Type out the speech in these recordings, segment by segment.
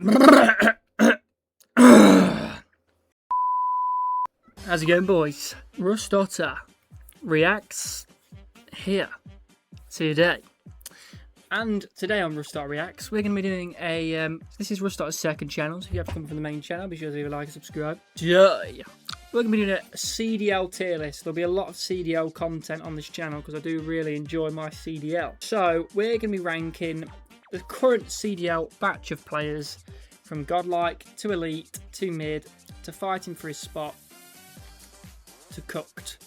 How's it going, boys? Rust Otter reacts here today. And today on Rust Otter Reacts, we're going to be doing a... this is Rust Otter's second channel, so if you have come from the main channel, be sure to leave a like and subscribe. Today, we're going to be doing a CDL tier list. There'll be a lot of CDL content on this channel because I do really enjoy my CDL. So, we're going to be ranking the current CDL batch of players from Godlike to Elite to Mid to fighting for his spot to Cooked.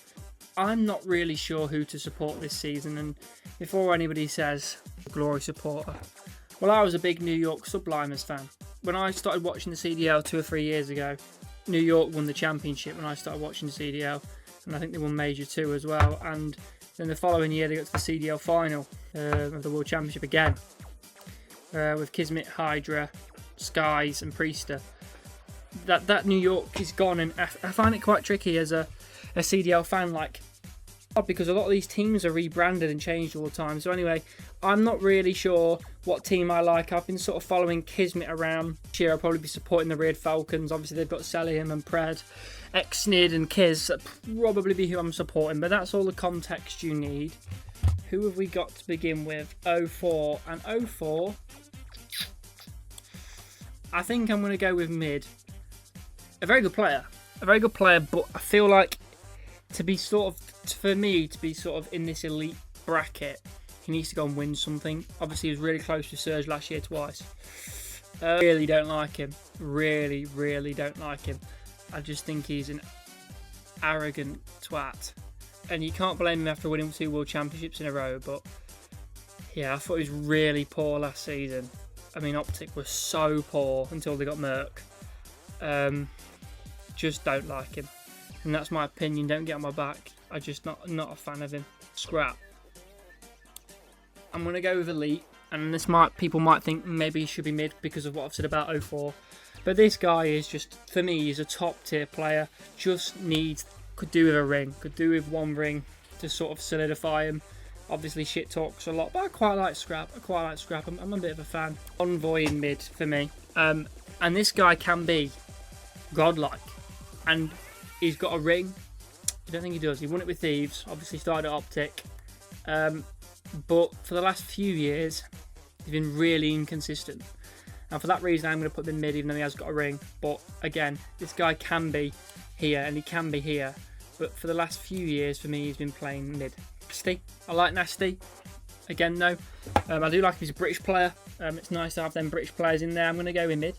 I'm not really sure who to support this season, and before anybody says Glory supporter, well, I was a big New York Sublimers fan. When I started watching the CDL 2 or 3 years ago, New York won the championship when I started watching the CDL, and I think they won Major 2 as well, and then the following year they got to the CDL final of the World Championship again, with Kismet, Hydra, Skies and Priester. That New York is gone, and I find it quite tricky as a CDL fan, like, because a lot of these teams are rebranded and changed all the time. So anyway, I'm not really sure what team I like. I've been sort of following Kismet around. This year I'll probably be supporting the Red Falcons. Obviously they've got Celium and Pred, Xnid and Kiz. That'll probably be who I'm supporting, but that's all the context you need. Who have we got to begin with? 04. And 04, I think I'm going to go with Mid. A very good player, but I feel like to be sort of, for me to be sort of in this elite bracket, he needs to go and win something. Obviously, he was really close to Surge last year twice. Really don't like him. Really don't like him. I just think he's an arrogant twat. And you can't blame him after winning 2 World Championships in a row, but yeah, I thought he was really poor last season. I mean, Optic was so poor until they got Merc. Just don't like him. And that's my opinion, don't get on my back. I'm just not a fan of him. Scrap. I'm going to go with Elite, and people might think maybe he should be Mid because of what I've said about 04. But this guy is just, for me, he's a top tier player. Just could do with a ring, could do with 1 ring to sort of solidify him. Obviously shit talks a lot, but I quite like Scrap. I'm a bit of a fan. Envoy in Mid for me. And this guy can be Godlike. And he's got a ring. I don't think he does. He won it with Thieves. Obviously started at Optic. But for the last few years, he's been really inconsistent. And for that reason, I'm going to put him in Mid, even though he has got a ring. But again, this guy can be here, and he can be here. But for the last few years, for me, he's been playing Mid. Nasty. I like Nasty. Again, though, I do like him. He's a British player. It's nice to have them British players in there. I'm going to go with Mid.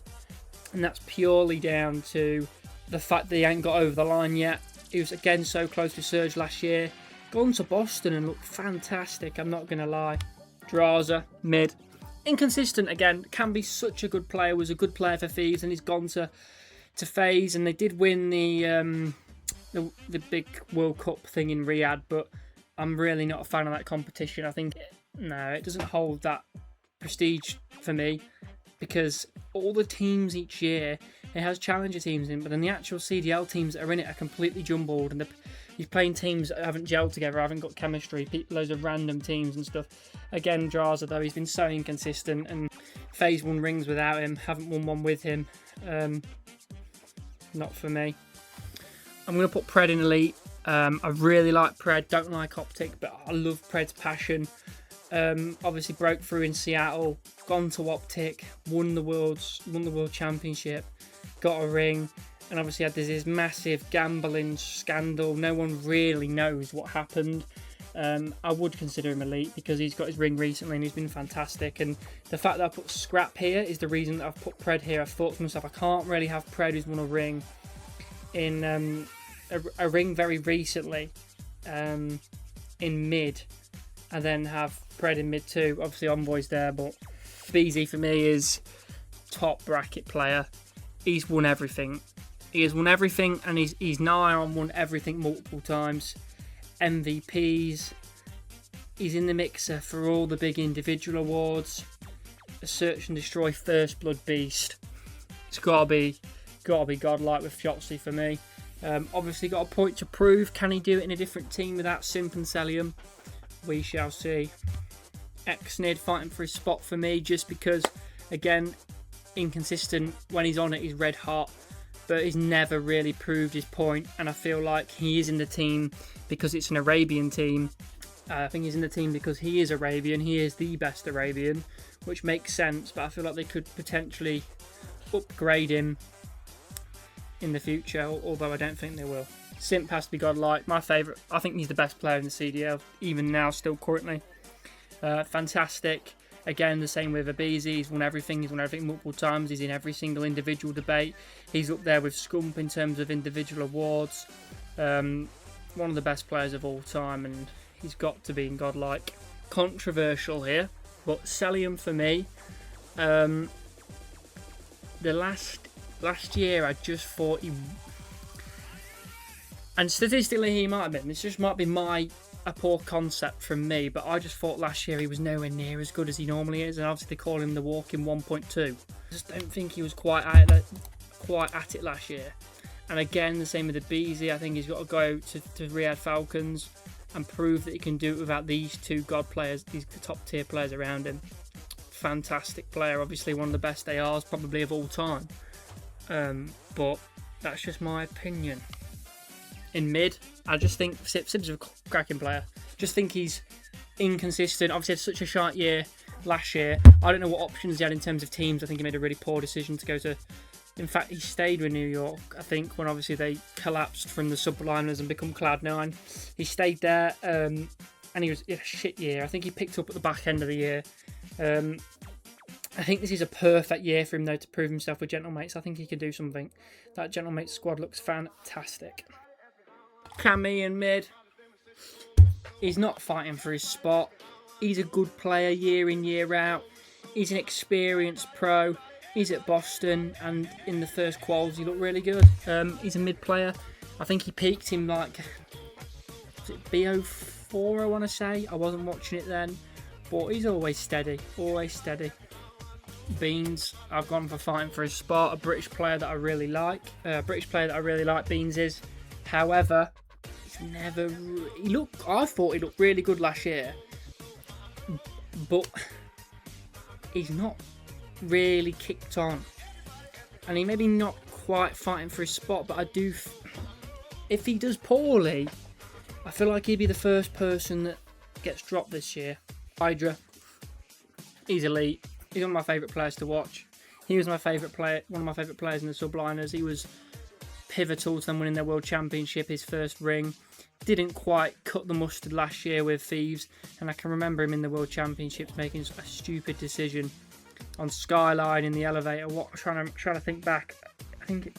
And that's purely down to the fact that he ain't got over the line yet. He was again so close to Surge last year. Gone to Boston and looked fantastic, I'm not going to lie. Draza, Mid. Inconsistent again, can be such a good player, was a good player for Thieves, and he's gone to FaZe, and they did win the big World Cup thing in Riyadh, but I'm really not a fan of that competition. I think, no, it doesn't hold that prestige for me, because all the teams each year, it has challenger teams in, but then the actual CDL teams that are in it are completely jumbled, and he's playing teams that haven't gelled together, haven't got chemistry, loads of random teams and stuff. Again, Draza, though, he's been so inconsistent, and FaZe won rings without him, haven't won one with him. Not for me. I'm going to put Pred in Elite. I really like Pred, don't like Optic, but I love Pred's passion. Obviously broke through in Seattle, gone to Optic, won the World Championship, got a ring, and obviously had this massive gambling scandal. No one really knows what happened. I would consider him Elite because he's got his ring recently and he's been fantastic. And the fact that I put Scrap here is the reason that I've put Pred here. I've thought to myself, I can't really have Pred who's won a ring in a ring very recently in Mid, and then have Pred in Mid too. Obviously Envoy's there, but BZ for me is top bracket player. He's won everything. He has won everything, and he's nigh on won everything multiple times. MVPs. He's in the mixer for all the big individual awards. A Search and Destroy First Blood Beast. It's gotta be Godlike with Fiotsy for me. Obviously got a point to prove. Can he do it in a different team without Simp and Celium? We shall see. Xnid fighting for his spot for me, just because, again, inconsistent. When he's on it, he's red hot, but he's never really proved his point. And I feel like he is in the team because it's an Arabian team. I think he's in the team because he is Arabian. He is the best Arabian, which makes sense. But I feel like they could potentially upgrade him in the future, although I don't think they will. Simp has to be godlike. My favourite. I think he's the best player in the CDL, even now, still currently. Fantastic. Again, the same with Abizi. He's won everything. He's won everything multiple times. He's in every single individual debate. He's up there with Scump in terms of individual awards. One of the best players of all time, and he's got to be in godlike. Controversial here, but Selim for me. The last year, I just thought he, and statistically he might have been. This just might be a poor concept from me, but I just thought last year he was nowhere near as good as he normally is, and obviously they call him the walking 1.2. I just don't think he was quite at it last year. And again, the same with the Beezy. I think he's got to go to Riyadh Falcons and prove that he can do it without these two god players, these top tier players around him. Fantastic player, obviously one of the best ARs probably of all time. But that's just my opinion. In mid, I just think Sib's a cracking player. Just think he's inconsistent. Obviously, had such a short year last year. I don't know what options he had in terms of teams. I think he made a really poor decision to go to. In fact, he stayed with New York, I think, when obviously they collapsed from the Subliners and become Cloud9. He stayed there, and he was in a shit year. I think he picked up at the back end of the year. I think this is a perfect year for him, though, to prove himself with Gentlemates. I think he can do something. That Gentlemates squad looks fantastic. Cammy in mid. He's not fighting for his spot. He's a good player year in, year out. He's an experienced pro. He's at Boston, and in the first quals he looked really good. He's a mid player. I think he peaked him like, was it BO4 I want to say? I wasn't watching it then. But he's always steady. Always steady. Beans, I've gone for fighting for his spot. A British player that I really like. Beans is. However, he's never. I thought he looked really good last year, but he's not really kicked on, and he maybe not quite fighting for his spot. But I do. If he does poorly, I feel like he'd be the first person that gets dropped this year. Hydra, he's elite. He's one of my favourite players to watch. He was my favourite player, one of my favourite players in the Subliners. He was pivotal to them winning their World Championship, his first ring. Didn't quite cut the mustard last year with Thieves, and I can remember him in the World Championships making a stupid decision on Skyline in the elevator. Trying to think back. I think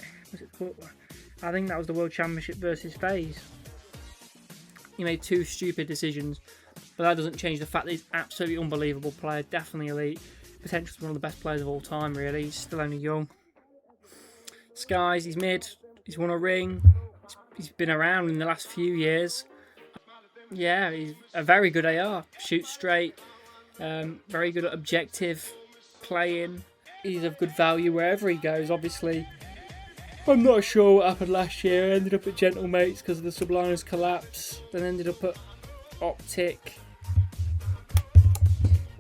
that was the World Championship versus FaZe. He made two stupid decisions, but that doesn't change the fact that he's absolutely unbelievable player, definitely elite. Potentially one of the best players of all time, really. He's still only young. Skies, he's mid. He's won a ring. He's been around in the last few years. Yeah, he's a very good AR. Shoots straight. Very good at objective playing. He's of good value wherever he goes, obviously. I'm not sure what happened last year. I ended up at Gentlemates because of the Subliners collapse. Then ended up at Optic.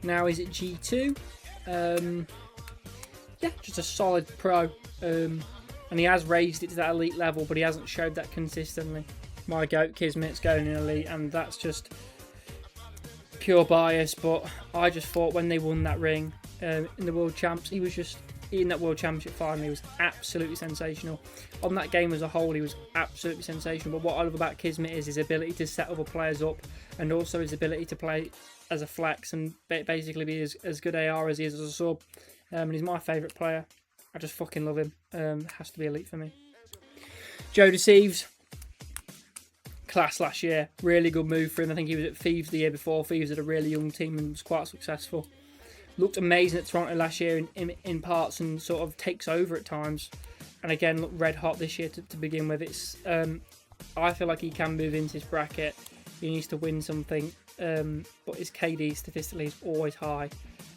Now he's at G2. Yeah, just a solid pro. And he has raised it to that elite level, but he hasn't showed that consistently. My goat, Kismet's going in elite, and that's just pure bias. But I just thought when they won that ring in the World Champs, he was just in that World Championship final. He was absolutely sensational. On that game as a whole, he was absolutely sensational. But what I love about Kismet is his ability to set other players up, and also his ability to play as a flex and basically be as good AR as he is as a sub. And he's my favourite player. I just fucking love him. Has to be elite for me. Joe Deceives. Class last year. Really good move for him. I think he was at Thieves the year before. Thieves had a really young team and was quite successful. Looked amazing at Toronto last year in parts and sort of takes over at times. And again, looked red hot this year to begin with. It's I feel like he can move into his bracket. He needs to win something. But his KD statistically is always high.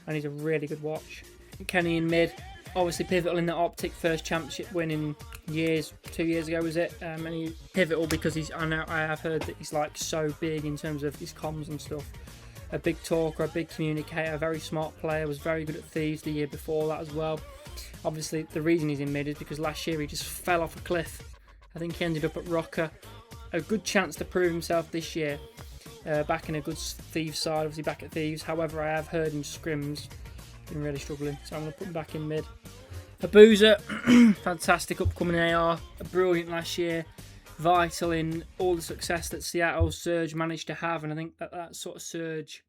And he's a really good watch. Kenny in mid. Obviously pivotal in the Optic first championship win in 2 years ago was it? And he's pivotal because I have heard that he's like so big in terms of his comms and stuff. A big talker, a big communicator, a very smart player, was very good at Thieves the year before that as well. Obviously, the reason he's in mid is because last year he just fell off a cliff. I think he ended up at Rocker. A good chance to prove himself this year. Back in a good Thieves side, obviously back at Thieves. However, I have heard in scrims been really struggling, so I'm going to put him back in mid. Abuza, fantastic upcoming AR, brilliant last year, vital in all the success that Seattle's Surge managed to have, and I think that sort of Surge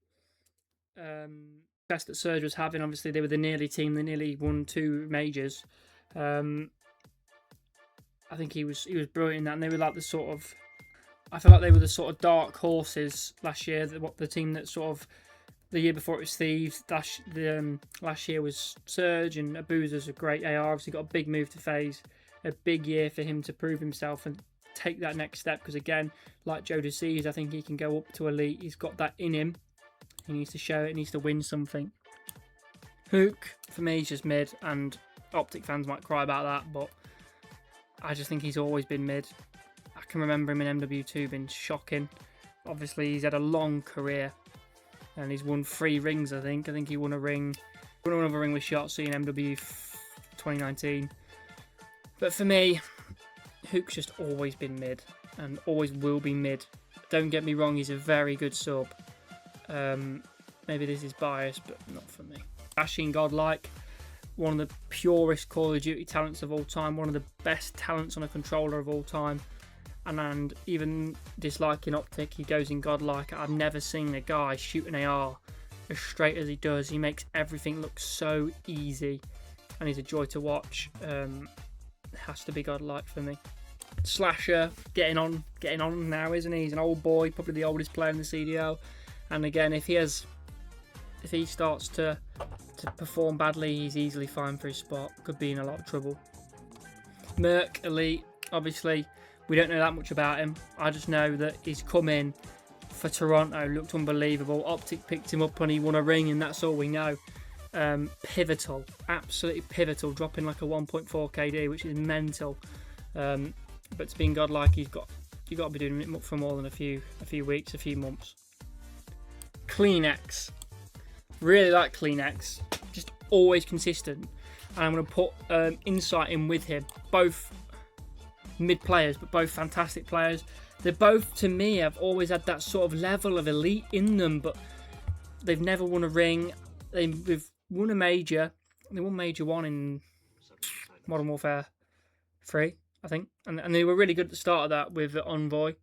success that Surge was having, obviously they were the nearly team, they nearly won 2 majors. I think he was brilliant in that, and they were like the sort of, I feel like they were the sort of dark horses last year, the team that sort of, the year before it was Thieves, last year was Surge, and Abuza's a great AR, obviously got a big move to FaZe, a big year for him to prove himself and take that next step, because again, like Joe DeCease, I think he can go up to elite, he's got that in him, he needs to show it, he needs to win something. Hook, for me, is just mid, and Optic fans might cry about that, but I just think he's always been mid. I can remember him in MW2 being shocking. Obviously, he's had a long career, and he's won 3 rings, I think. I think he won a ring. Won another ring with Shotzzy in MW 2019. But for me, Hook's just always been mid, and always will be mid. Don't get me wrong, he's a very good sub. Maybe this is biased, but not for me. Dashing Godlike, one of the purest Call of Duty talents of all time, one of the best talents on a controller of all time. And even disliking Optic, he goes in Godlike. I've never seen a guy shoot an AR as straight as he does. He makes everything look so easy, and he's a joy to watch. It has to be Godlike for me. Slasher, getting on now, isn't he? He's an old boy, probably the oldest player in the CDL. And again, if he starts to perform badly, he's easily fine for his spot. Could be in a lot of trouble. Merc, elite, obviously. We don't know that much about him. I just know that he's come in for Toronto, looked unbelievable. Optic picked him up and he won a ring, and that's all we know. Pivotal, absolutely pivotal, dropping like a 1.4 KD, which is mental. But to being Godlike, you've got to be doing it for more than a few weeks, a few months. CleanX, really like CleanX, just always consistent. And I'm going to put Insight in with him, both mid players, but both fantastic players. They both, to me, have always had that sort of level of elite in them, but they've never won a ring. They've won a major. They won Major 1 in Modern Warfare 3, I think, and they were really good at the start of that with Envoy.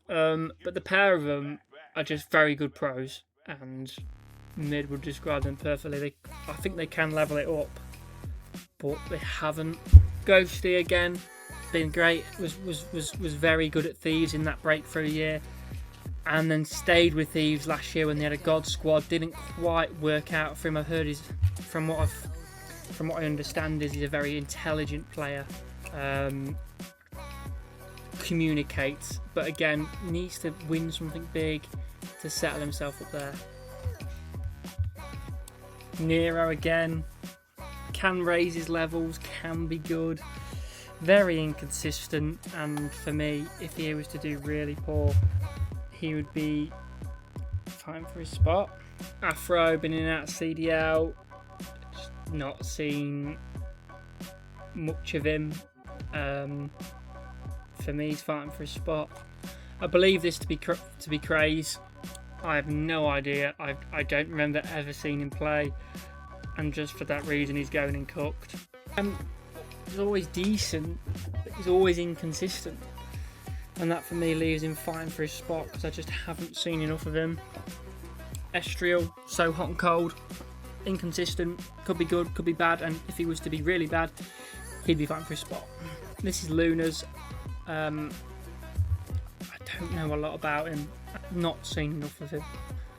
But the pair of them are just very good pros, and mid would describe them perfectly. I think they can level it up, but they haven't. Ghosty again, been great, was very good at Thieves in that breakthrough year, and then stayed with Thieves last year when they had a God squad. Didn't quite work out for him. I've heard from what I understand is he's a very intelligent player, communicates, but again needs to win something big to settle himself up there. Nero again, can raise his levels, can be good, very inconsistent, and for me, if he was to do really poor, he would be fine for his spot. Afro, been in and out of CDL, not seen much of him. For me, he's fighting for his spot. I believe this to be Craze. I have no idea. I don't remember ever seeing him play, and just for that reason, he's going in cooked. He's always decent, but he's always inconsistent, and that for me leaves him fighting for his spot because I just haven't seen enough of him. Estriel, so hot and cold, inconsistent, could be good, could be bad, and if he was to be really bad, he'd be fighting for his spot. This is Luna's. I don't know a lot about him. I've not seen enough of him,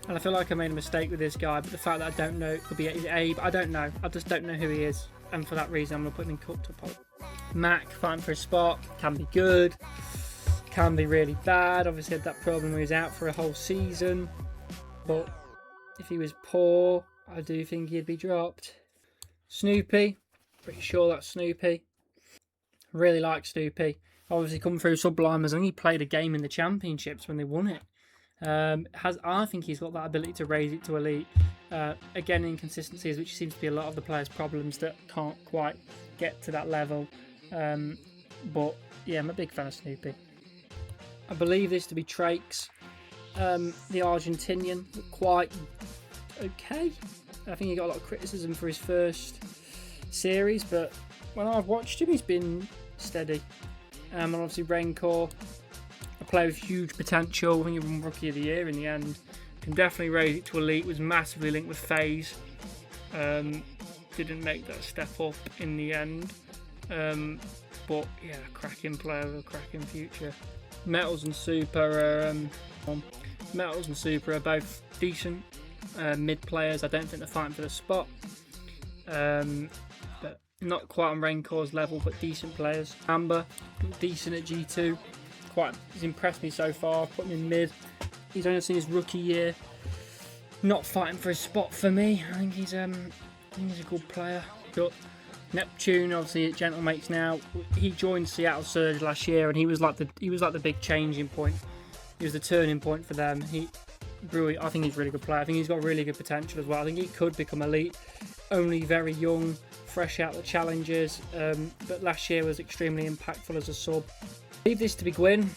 and I feel like I made a mistake with this guy, but the fact that I don't know, it could be his Abe, I don't know. I just don't know who he is, and for that reason I'm going to put him in cooked up. Mac, fighting for a spot, can be good, can be really bad. Obviously had that problem where he was out for a whole season, but if he was poor, I do think he'd be dropped. Snoopy, pretty sure that's Snoopy. Really like Snoopy. Obviously come through Sublimers. I think he played a game in the championships when they won it. I think he's got that ability to raise it to elite. Again, inconsistencies, which seems to be a lot of the players' problems that can't quite get to that level. But yeah, I'm a big fan of Snoopy. I believe this to be Trakes, the Argentinian, quite okay. I think he got a lot of criticism for his first series, but when I've watched him, he's been steady. And obviously Rancor, a player with huge potential. I think he won Rookie of the Year in the end. Can definitely raise it to elite. Was massively linked with FaZe. Didn't make that step up in the end. But yeah, cracking player with a cracking future. Metals and Super are both decent mid players. I don't think they're fighting for the spot. But not quite on Rancor's level, but decent players. Amber, decent at G2. He's impressed me so far. Put him in mid. He's only seen his rookie year. Not fighting for his spot for me. I think he's a good player. Got Neptune, obviously at Gentlemates now. He joined Seattle Surge last year, and he was like the big changing point. He was the turning point for them. Brewery, I think he's a really good player. I think he's got really good potential as well. I think he could become elite. Only very young, fresh out the challenges, but last year was extremely impactful as a sub. I believe this to be Gwyn.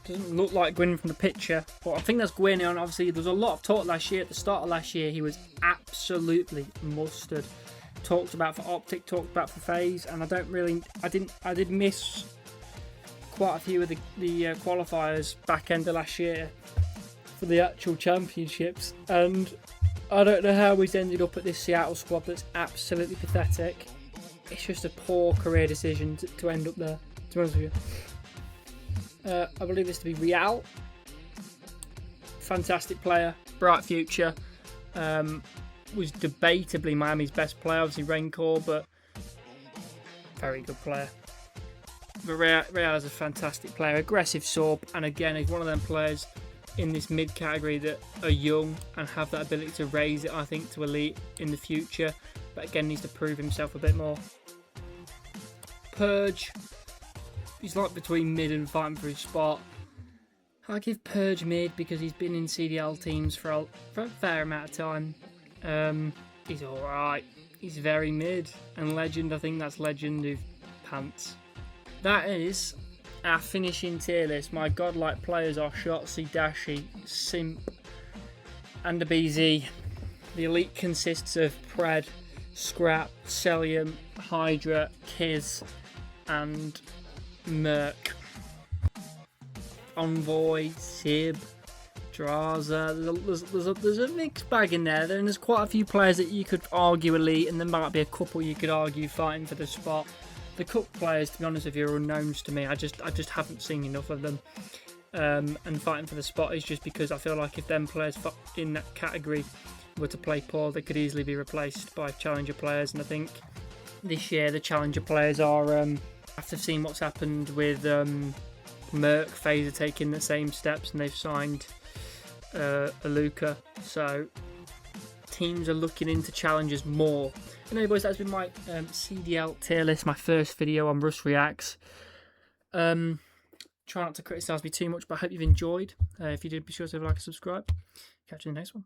Doesn't look like Gwyn from the picture, but I think that's Gwyn. And obviously, there was a lot of talk last year. At the start of last year, he was absolutely mustard. Talked about for Optic, talked about for FaZe, and I did miss quite a few of the qualifiers back end of last year for the actual championships, and I don't know how he's ended up at this Seattle squad that's absolutely pathetic. It's just a poor career decision to end up there, to be honest with you. I believe this to be Real. Fantastic player, bright future. Was debatably Miami's best player, obviously Rancor, but very good player. But Real is a fantastic player, aggressive sub, and again, he's one of them players in this mid category that are young and have that ability to raise it, I think, to elite in the future, but again needs to prove himself a bit more. Purge, he's like between mid and fighting for his spot. I give Purge mid because he's been in CDL teams for a fair amount of time. He's alright. He's very mid. And Legend, I think that's Legend with pants. That is our finishing tier list. My godlike players are Shotzzy, Dashy, Simp, and the BZ. The elite consists of Pred, Scrap, Celium, Hydra, Kiz, and Merc. Envoy, Sib, Draza. There's a mixed bag in there. There's quite a few players that you could argue elite, and there might be a couple you could argue fighting for the spot. The Cup players, to be honest with you, are unknowns to me. I just haven't seen enough of them. And fighting for the spot is just because I feel like if them players in that category were to play poor, they could easily be replaced by challenger players. And I think this year the challenger players are, after seeing what's happened with Merc, FaZe are taking the same steps, and they've signed Aluka. So teams are looking into challengers more. Anyway, boys, that's been my CDL tier list, my first video on Rust Reacts. Try not to criticise me too much, but I hope you've enjoyed. If you did, be sure to like and subscribe. Catch you in the next one.